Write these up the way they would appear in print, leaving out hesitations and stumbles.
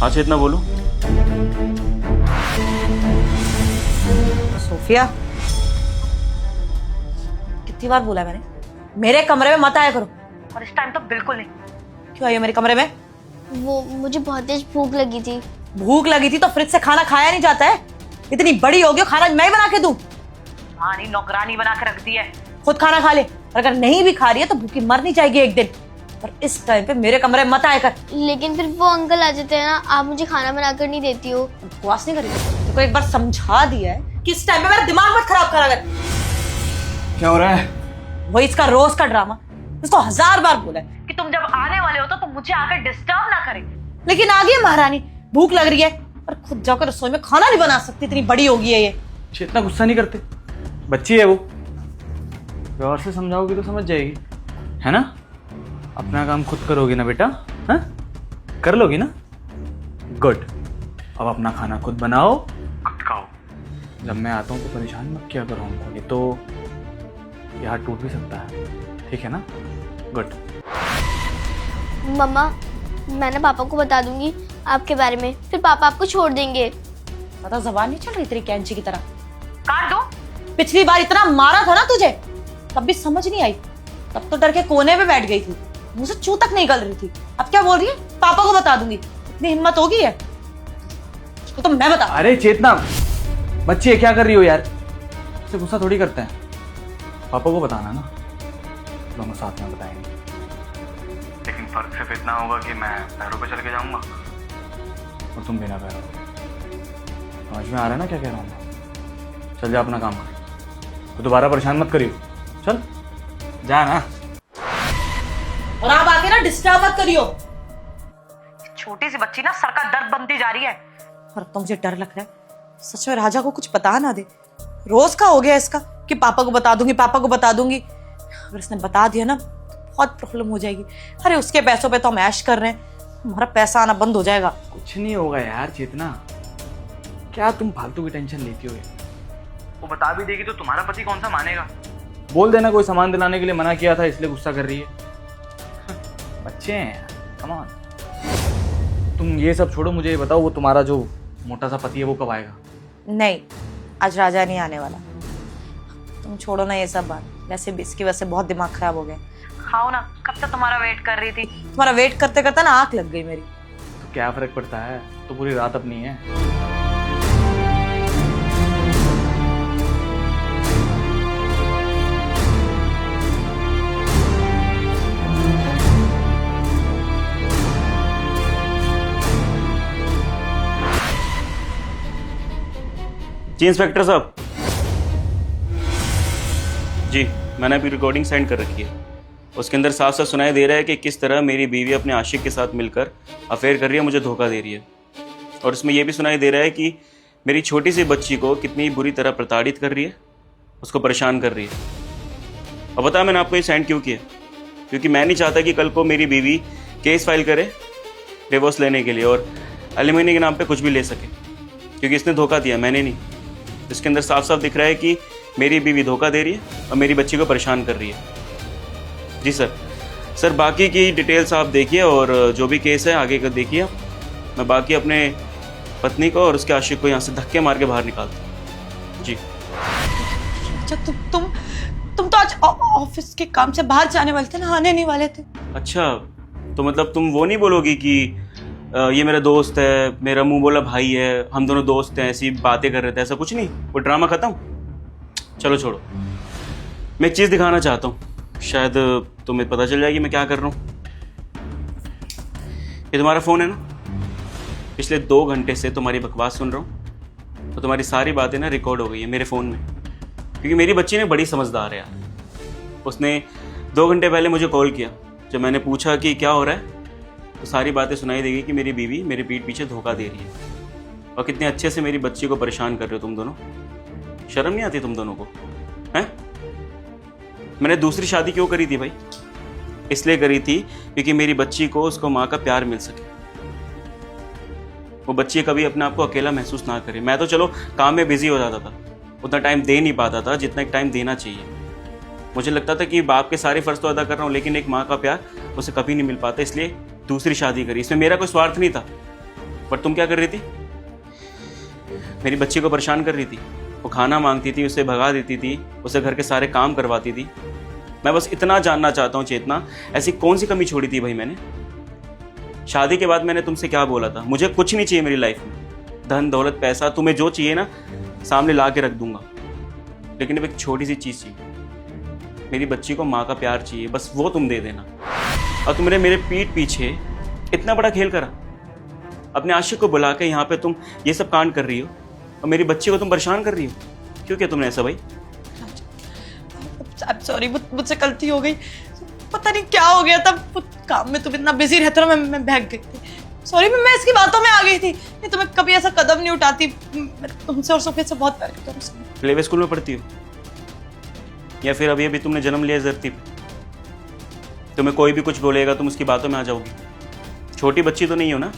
हाँ चेतना बोलो। सोफिया, कितनी बार बोला मैंने, मेरे कमरे में मत आया करो। और इस टाइम तो बिल्कुल नहीं। क्यों आई हो मेरे कमरे में? वो मुझे बहुत तेज भूख लगी थी। भूख लगी थी तो फ्रिज से खाना खाया नहीं जाता है? इतनी बड़ी हो गई, खाना मैं बना के दूं? हाँ नहीं, नौकरानी बना के रख दी है, खुद खाना खा ले। और अगर नहीं भी खा रही है तो भूखी मर नहीं जाएगी एक दिन। पर इस टाइम पे मेरे कमरे में मत आया कर। लेकिन फिर वो अंकल आ जाते हैं ना, आप मुझे खाना बनाकर नहीं देती हो। उपवास नहीं करी? देखो एक बार समझा दिया है कि इस टाइम पे मेरा दिमाग मत खराब करा कर। क्या हो रहा है? वही इसका रोज का ड्रामा। इसको 1000 बार बोला है कि तुम जब आने वाले हो तो तुम मुझे आकर डिस्टर्ब ना करे, लेकिन आ गई महारानी, भूख लग रही है और खुद जाकर रसोई में खाना नहीं बना सकती, इतनी बड़ी होगी है ये। चेतना गुस्सा नहीं करते, बच्ची है वो, प्यार से समझाओगी तो समझ जाएगी, है ना? अपना काम खुद करोगी ना बेटा? हाँ, कर लोगी ना? गुड। अब अपना खाना खुद बनाओ, खुद खाओ। जब मैं आता हूँ तो परेशान मत किया करो हमको, ये तो ये हाथ टूट भी सकता है, ठीक है ना? गुड। मम्मा, मैं ना पापा को बता दूंगी आपके बारे में, फिर पापा आपको छोड़ देंगे। पता जबान नहीं चल रही तेरी कैंची की तरह? काट दो। पिछली बार इतना मारा था ना तुझे, तब भी समझ नहीं आई, तब तो डर के कोने में बैठ गई थी, मुझसे चू तक नहीं गल रही थी। अब क्या बोल रही है? पापा को बता दूंगी। इतनी हिम्मत होगी है तो मैं बता। अरे चेतना, बच्ची है, क्या कर रही हो यार? इससे गुस्सा थोड़ी करते हैं। पापा को बताना ना, दोनों साथ में बताएंगे। लेकिन फर्क सिर्फ इतना होगा कि मैं पैरों पे चल के जाऊंगा और तुम बिना पैरों। समझ में आ रहा है ना क्या कह रहा हूँ? चल जा अपना काम कर, तो दोबारा परेशान मत करियो। चल जा ना। और आप आके ना डिस्टर्ब मत करियो। छोटी सी बच्ची ना सर का दर्द बनती जा रही है। और अब तो मुझे डर लग रहा है सच में राजा को कुछ बता ना दे। रोज का हो गया इसका कि पापा को बता दूंगी, पापा को बता दूंगी। अगर इसने बता दिया ना तो बहुत प्रॉब्लम हो जाएगी। अरे उसके पैसों पे तो हम ऐश कर रहे हैं, हमारा पैसा आना बंद हो जाएगा। कुछ नहीं होगा यार चेतना, क्या तुम फालतू की टेंशन लेती हो? वो बता भी देगी तो तुम्हारा पति कौन सा मानेगा? बोल देना कोई सामान दिलाने के लिए मना किया था इसलिए गुस्सा कर रही है। बच्चे हैं, कम ऑन। तुम ये सब छोड़ो, मुझे ये बताओ वो तुम्हारा जो मोटा सा पति है वो कब आएगा? नहीं, आज राजा नहीं आने वाला। तुम छोड़ो ना ये सब बात, वैसे भी इसकी वजह से बहुत दिमाग खराब हो गया। खाओ ना, कब तक तुम्हारा वेट कर रही थी। तुम्हारा वेट करते करते ना आंख लग गई मेरी। तो क्या फर्क पड़ता है, तो पूरी रात अपनी है। जी इंस्पेक्टर साहब। जी मैंने अभी रिकॉर्डिंग सेंड कर रखी है, उसके अंदर साफ साफ सुनाई दे रहा है कि किस तरह मेरी बीवी अपने आशिक के साथ मिलकर अफेयर कर रही है, मुझे धोखा दे रही है। और इसमें यह भी सुनाई दे रहा है कि मेरी छोटी सी बच्ची को कितनी बुरी तरह प्रताड़ित कर रही है, उसको परेशान कर रही है। अब बता मैंने आपको ये सेंड क्यों किया? क्योंकि मैं नहीं चाहता कि कल को मेरी बीवी केस फाइल करे डिवोर्स लेने के लिए और एलिमनी के नाम पे कुछ भी ले सके, क्योंकि इसने धोखा दिया, मैंने नहीं। इसके अंदर साफ साफ दिख रहा है कि मेरी बीवी धोखा दे रही है और मेरी बच्ची को परेशान कर रही है। जी सर बाकी की डिटेल्स आप देखिए और जो भी केस है आगे का देखिए। मैं बाकी अपने पत्नी को और उसके आशिक को यहाँ से धक्के मार के बाहर निकालता हूँ। जी। अच्छा तुम तो आज ऑफिस के काम से बाहर जाने वाले थे ना, आने नहीं वाले थे? अच्छा, तो मतलब तुम वो नहीं बोलोगी कि ये मेरा दोस्त है, मेरा मुंह बोला भाई है, हम दोनों दोस्त हैं, ऐसी बातें कर रहे थे, ऐसा कुछ नहीं? वो ड्रामा खत्म? चलो छोड़ो, मैं एक चीज़ दिखाना चाहता हूँ, शायद तुम्हें पता चल जाएगी मैं क्या कर रहा हूँ। ये तुम्हारा फ़ोन है ना? पिछले 2 घंटे से तुम्हारी बकवास सुन रहा हूँ तो तुम्हारी सारी बातें ना रिकॉर्ड हो गई है मेरे फ़ोन में, क्योंकि मेरी बच्ची ने बड़ी समझदार है यार। उसने 2 घंटे पहले मुझे कॉल किया, जब मैंने पूछा कि क्या हो रहा है तो सारी बातें सुनाई देगी कि मेरी बीवी मेरे पीठ पीछे धोखा दे रही है और कितने अच्छे से मेरी बच्ची को परेशान कर रहे हो तुम दोनों। शर्म नहीं आती तुम दोनों को? हैं? मैंने दूसरी शादी क्यों करी थी भाई? इसलिए करी थी क्योंकि मेरी बच्ची को उसको माँ का प्यार मिल सके, वो बच्ची कभी अपने आप को अकेला महसूस ना करे। मैं तो चलो काम में बिजी हो जाता था, उतना टाइम दे नहीं पाता था जितना एक टाइम देना चाहिए। मुझे लगता था कि बाप के सारे फर्ज तो अदा कर रहा हूँ, लेकिन एक माँ का प्यार उसे कभी नहीं मिल पाता, इसलिए दूसरी शादी करी। इसमें मेरा कोई स्वार्थ नहीं था, पर तुम क्या कर रही थी? मेरी बच्ची को परेशान कर रही थी। वो खाना मांगती थी, उसे भगा देती थी, उसे घर के सारे काम करवाती थी। मैं बस इतना जानना चाहता हूँ चेतना, ऐसी कौन सी कमी छोड़ी थी भाई मैंने? शादी के बाद मैंने तुमसे क्या बोला था? मुझे कुछ नहीं चाहिए मेरी लाइफ में, धन दौलत पैसा, तुम्हें जो चाहिए ना सामने ला के रख दूंगा, लेकिन अब एक छोटी सी चीज़ चाहिए। मेरी बच्ची को माँ का प्यार चाहिए, बस वो तुम दे देना। और तुमने मेरे पीठ पीछे इतना बड़ा खेल करा, अपने आशिक को बुला के यहाँ पे तुम ये सब कांड कर रही हो और मेरी बच्ची को तुम परेशान कर रही हो। क्यों किया तुमने ऐसा भाई? सॉरी, मुझसे गलती हो गई। पता नहीं क्या हो गया था, काम में तुम इतना बिजी रहते हो, मैं भाग गई थी। सॉरी, मैं इसकी बातों में आ गई थी। नहीं तो मैं कभी ऐसा कदम नहीं उठाती। मैं तुमसे और सफेद से बहुत प्यार करती हूँ। प्लेवे स्कूल में पढ़ती हो या फिर अभी अभी तुमने जन्म लिया इस धरती पे? तुम्हें कोई भी कुछ बोलेगा तुम उसकी बातों में आ जाओगी। छोटी बच्ची तो नहीं हो ना,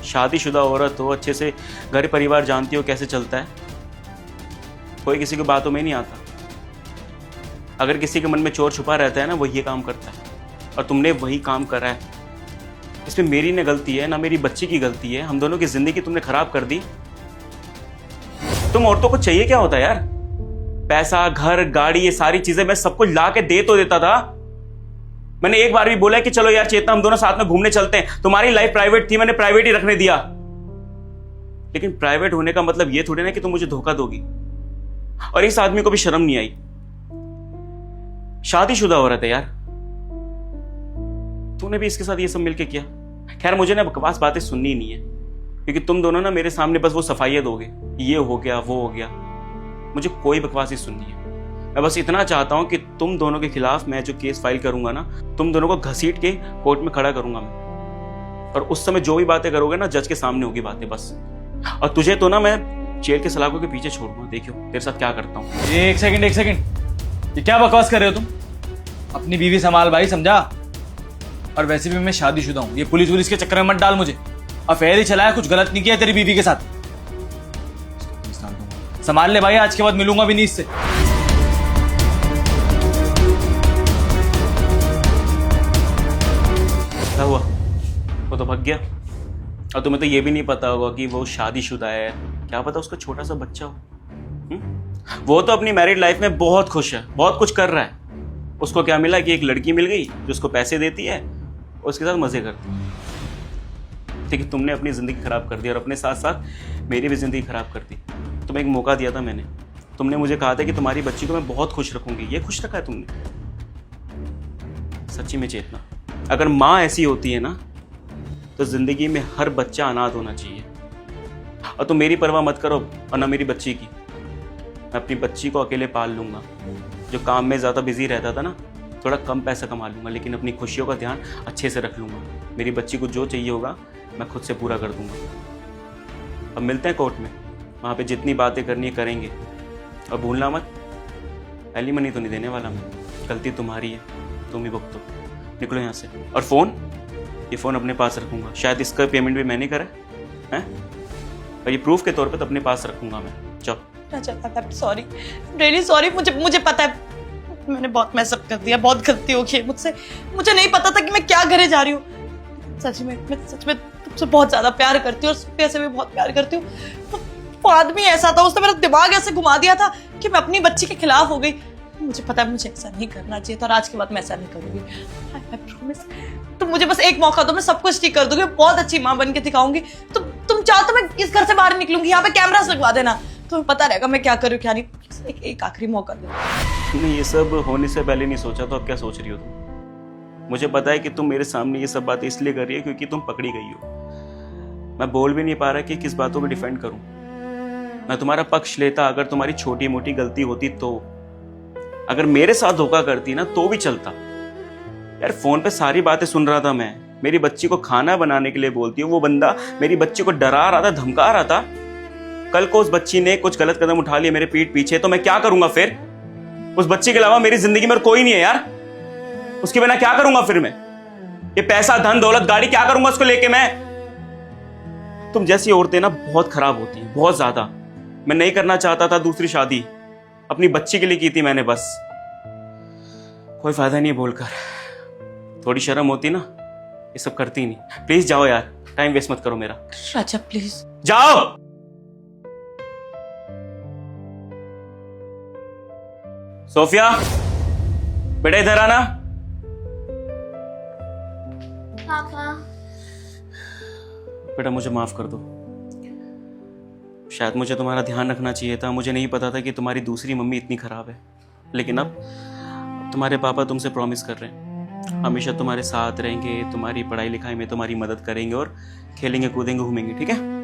शादीशुदा औरत हो, अच्छे से घर परिवार जानती हो कैसे चलता है। कोई किसी की बातों में नहीं आता। अगर किसी के मन में चोर छुपा रहता है ना, वो ये काम करता है, और तुमने वही काम करा है। इसमें मेरी ना गलती है ना मेरी बच्ची की गलती है। हम दोनों की जिंदगी तुमने खराब कर दी। तुम औरतों को चाहिए क्या होता है यार? पैसा, घर, गाड़ी, ये सारी चीजें मैं सब कुछ ला के दे तो देता था। मैंने एक बार भी बोला कि चलो यार चेतना हम दोनों साथ में घूमने चलते हैं। तुम्हारी लाइफ प्राइवेट थी, मैंने प्राइवेट ही रखने दिया। लेकिन प्राइवेट होने का मतलब ये थोड़ी ना कि तुम मुझे धोखा दोगी। और इस आदमी को भी शर्म नहीं आई। शादीशुदा औरत है यार, तूने भी इसके साथ ये सब मिलके किया। खैर मुझे ना बकवास बातें सुननी ही नहीं है, क्योंकि तुम दोनों ना मेरे सामने बस वो सफाइयां दोगे, ये हो गया वो हो गया। मुझे कोई बकवास ही सुननी है। मैं बस इतना चाहता हूं कि तुम दोनों के खिलाफ मैं जो केस फाइल करूंगा ना, तुम दोनों को घसीट के कोर्ट में खड़ा करूंगा मैं। और उस समय जो भी बातें करोगे ना, जज के सामने होगी बातें बस। और तुझे तो ना मैं जेल के सलाखों के पीछे छोड़ूंगा। देखियो तेरे साथ क्या करता हूँ। एक सेकंड, ये क्या बकवास कर रहे हो तुम? अपनी बीवी संभाल भाई, समझा? और वैसे भी मैं शादीशुदा हूँ, ये पुलिस वुलिस के चक्कर में मत डाल मुझे। अफेयर ही चलाया, कुछ गलत नहीं किया तेरी बीवी के साथ। संभाल ले भाई, आज के बाद मिलूंगा भी नहीं इससे। क्या हुआ? वो तो भाग गया। और तुम्हें तो ये भी नहीं पता होगा कि वो शादीशुदा है। क्या पता उसका छोटा सा बच्चा हो। वो तो अपनी मैरिड लाइफ में बहुत खुश है, बहुत कुछ कर रहा है। उसको क्या मिला कि एक लड़की मिल गई जो उसको पैसे देती है, उसके साथ मजे करती है। ठीक है, तुमने अपनी जिंदगी खराब कर दी और अपने साथ साथ मेरी भी जिंदगी खराब कर दी। तुम्हें एक मौका दिया था मैंने। तुमने मुझे कहा था कि तुम्हारी बच्ची को मैं बहुत खुश रखूंगी। ये खुश रखा है तुमने? सच्ची में चेतना, अगर माँ ऐसी होती है ना, तो जिंदगी में हर बच्चा अनाथ होना चाहिए। और तुम मेरी परवाह मत करो और ना मेरी बच्ची की। मैं अपनी बच्ची को अकेले पाल लूंगा। जो काम में ज़्यादा बिजी रहता था ना, थोड़ा कम पैसा कमा लूंगा, लेकिन अपनी खुशियों का ध्यान अच्छे से रख लूंगा। मेरी बच्ची को जो चाहिए होगा मैं खुद से पूरा कर दूंगा। अब मिलते हैं कोर्ट में, वहाँ पे जितनी बातें करनी है करेंगे। और भूलना मत, एलिमनी तो नहीं देने वाला मैं। गलती तुम्हारी है, तुम ही भुगतो। निकलो यहाँ से। और फ़ोन, ये फ़ोन अपने पास रखूंगा। शायद इसका पेमेंट भी मैंने करा है, और ये प्रूफ के तौर पर अपने पास रखूंगा मैं। चलो। Sorry, really sorry. मुझे पता है मैंने बहुत मैसअप कर दिया, बहुत गलती हो गई मुझसे। मुझे नहीं पता था कि मैं क्या करे जा रही हूँ। सच में मैं तुमसे बहुत ज्यादा प्यार करती हूँ और पैसे भी बहुत प्यार करती हूँ। वो आदमी ऐसा था, उसने मेरा दिमाग ऐसे घुमा दिया था कि मैं अपनी बच्ची के खिलाफ हो गई। मुझे पता है मुझे ऐसा नहीं करना चाहिए था, और आज के बाद मैं ऐसा नहीं करूंगी। I promise। तुम मुझे बस एक मौका दो, मैं सब कुछ ठीक कर दूंगी। बहुत अच्छी माँ बन के दिखाऊंगी। तुम चाहो तो मैं इस घर से बाहर निकलूंगी। यहाँ पे कैमरास लगवा देना, तुम्हें पता रहेगा मैं क्या करूँ क्या नहीं। एक आखिरी मौका दो। तुमने ये सब होने से पहले नहीं सोचा तो अब क्या सोच रही हो तुम? मुझे पता है कि तुम मेरे सामने ये सब बातें इसलिए कर रही है क्योंकि तुम पकड़ी गई हो। मैं बोल भी नहीं पा रहा कि किस बातों पे डिफेंड करूं। मैं तुम्हारा पक्ष लेता अगर तुम्हारी छोटी मोटी गलती होती तो। अगर मेरे साथ धोखा करती ना तो भी चलता यार। फोन पे सारी बातें सुन रहा था मैं। मेरी बच्ची को खाना बनाने के लिए बोलती हूँ, वो बंदा मेरी बच्ची को डरा रहा था, धमका रहा था। कल को उस बच्ची ने कुछ गलत कदम उठा लिया मेरे पीठ पीछे, तो मैं क्या करूंगा फिर? उस बच्ची के अलावा मेरी जिंदगी में कोई नहीं है यार। उसके बिना क्या करूंगा फिर मैं? ये पैसा, धन, दौलत, गाड़ी क्या करूंगा उसको लेके मैं? तुम जैसी औरतें ना बहुत खराब होती हैं, बहुत ज्यादा। मैं नहीं करना चाहता था दूसरी शादी, अपनी बच्ची के लिए की थी मैंने बस। कोई फायदा नहीं बोलकर। थोड़ी शर्म होती ना, ये सब करती नहीं। प्लीज जाओ यार। टाइम वेस्ट मत करो मेरा। राजा प्लीज। जाओ। सोफिया, बेटा इधर आना। पापा। बेटा मुझे माफ कर दो। शायद मुझे तुम्हारा ध्यान रखना चाहिए था, मुझे नहीं पता था कि तुम्हारी दूसरी मम्मी इतनी खराब है। लेकिन अब तुम्हारे पापा तुमसे प्रॉमिस कर रहे हैं हमेशा तुम्हारे साथ रहेंगे, तुम्हारी पढ़ाई लिखाई में तुम्हारी मदद करेंगे और खेलेंगे कूदेंगे घूमेंगे, ठीक है?